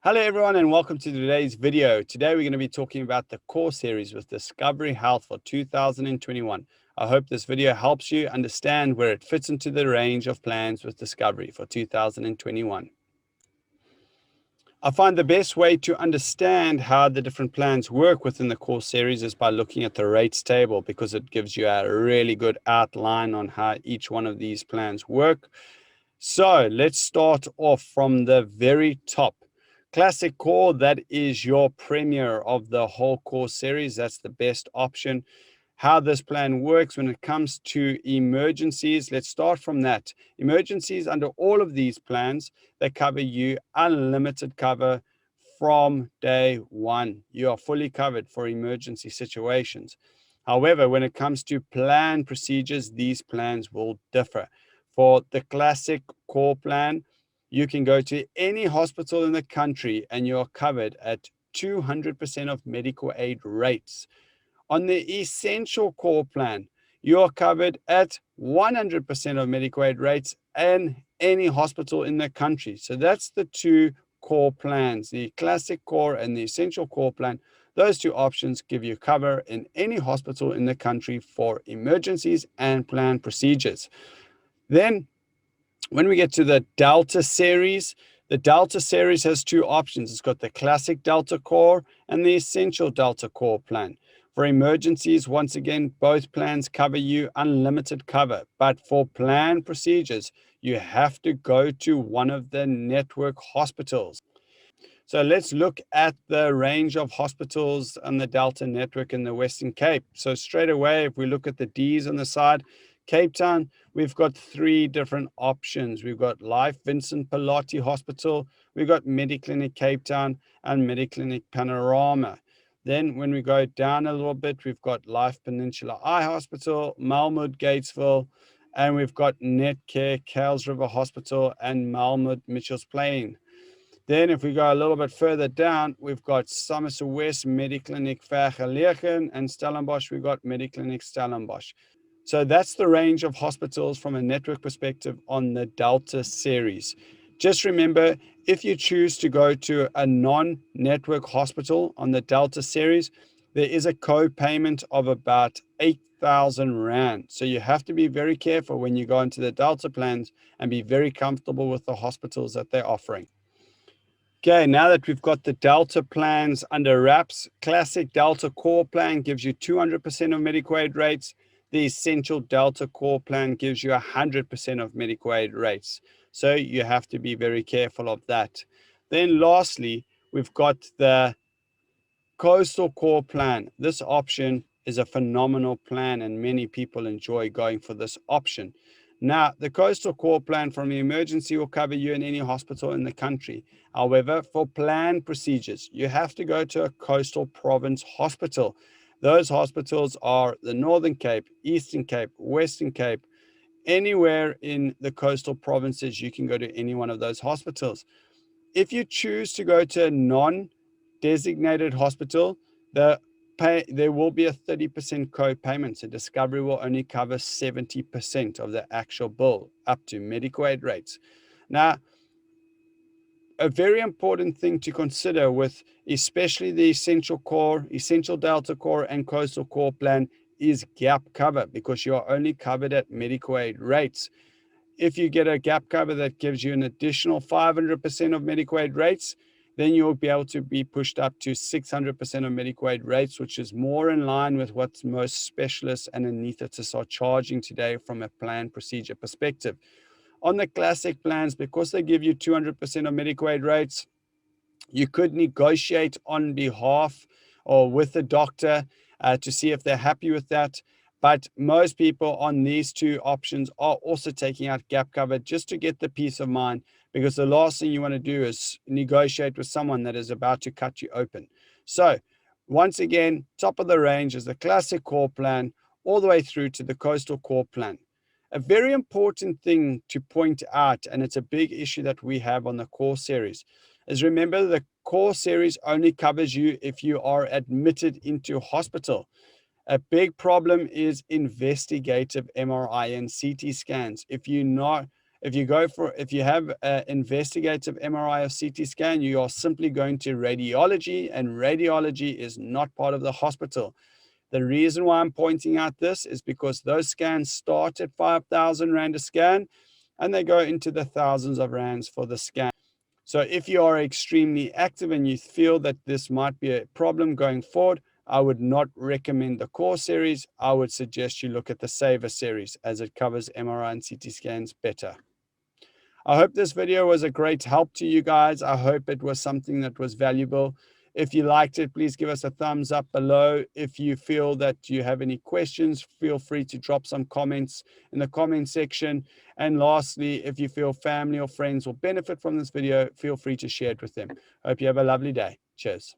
Hello everyone and welcome to today's video. Today we're going to be talking about the core series with Discovery Health for 2021. I hope this video helps you understand where it fits into the range of plans with Discovery for 2021. I find the best way to understand how the different plans work within the core series is by looking at the rates table, because it gives you a really good outline on how each one of these plans work. So let's start off from the very top. Classic Core, that is your premier of the whole core series. That's the best option. How this plan works when it comes to emergencies, let's start from that. Emergencies under all of these plans, they cover you unlimited cover from day one. You are fully covered for emergency situations. However, when it comes to plan procedures, these plans will differ. For the Classic Core plan, you can go to any hospital in the country and you're covered at 200% of medical aid rates. On the Essential Core plan, you're covered at 100% of medical aid rates in any hospital in the country. So that's the two core plans, the Classic Core and the Essential Core plan. Those two options give you cover in any hospital in the country for emergencies and plan procedures. Then when we get to the Delta series, the Delta series has two options. It's got the Classic Delta Core and the Essential Delta Core plan. For emergencies, once again, both plans cover you unlimited cover. But for plan procedures, you have to go to one of the network hospitals. So let's look at the range of hospitals on the Delta network in the Western Cape. So straight away, if we look at the D's on the side, Cape Town, we've got three different options. We've got Life Vincent Pallotti Hospital, we've got Mediclinic Cape Town, and Mediclinic Panorama. Then when we go down a little bit, we've got Life Peninsula Eye Hospital, Malmud Gatesville, and we've got Netcare Kales River Hospital and Malmud Mitchells Plain. Then if we go a little bit further down, we've got Somerset West Mediclinic Vergelegen, and Stellenbosch, we've got Mediclinic Stellenbosch. So that's the range of hospitals from a network perspective on the Delta series. Just remember, if you choose to go to a non-network hospital on the Delta series, there is a co-payment of about 8,000 Rand. So you have to be very careful when you go into the Delta plans and be very comfortable with the hospitals that they're offering. Okay, now that we've got the Delta plans under wraps, Classic Delta Core plan gives you 200% of medical aid rates. The Essential Delta Core plan gives you 100% of medical aid rates. So you have to be very careful of that. Then lastly, we've got the Coastal Core plan. This option is a phenomenal plan and many people enjoy going for this option. Now, the Coastal Core plan from the emergency will cover you in any hospital in the country. However, for plan procedures, you have to go to a coastal province hospital. Those hospitals are the Northern Cape, Eastern Cape, Western Cape. Anywhere in the coastal provinces, you can go to any one of those hospitals. If you choose to go to a non-designated hospital, there will be a 30% co-payment. So Discovery will only cover 70% of the actual bill up to medical aid rates. Now, a very important thing to consider with especially the Essential Core, Essential Delta Core, and Coastal Core plan is gap cover, because you are only covered at medical aid rates. If you get a gap cover that gives you an additional 500% of medical aid rates, then you'll be able to be pushed up to 600% of medical aid rates, which is more in line with what most specialists and anesthetists are charging today from a plan procedure perspective. On the Classic plans, because they give you 200% of medical aid rates, you could negotiate on behalf or with the doctor to see if they're happy with that. But most people on these two options are also taking out gap cover just to get the peace of mind, because the last thing you want to do is negotiate with someone that is about to cut you open. So once again, top of the range is the Classic Core plan all the way through to the Coastal Core plan. A very important thing to point out, and it's a big issue that we have on the Core series, is remember the Core series only covers you if you are admitted into hospital. A big problem is investigative MRI and CT scans. If you're not If you have an investigative MRI or CT scan, you are simply going to radiology, and radiology is not part of the hospital. The reason why I'm pointing out this is because those scans start at 5,000 Rand a scan, and they go into the thousands of rands for the scan. So if you are extremely active and you feel that this might be a problem going forward, I would not recommend the Core series. I would suggest you look at the Saver series, as it covers MRI and CT scans better. I hope this video was a great help to you guys. I hope it was something that was valuable. If you liked it, please give us a thumbs up below. If you feel that you have any questions, feel free to drop some comments in the comment section. And lastly, if you feel family or friends will benefit from this video, feel free to share it with them. Hope you have a lovely day. Cheers.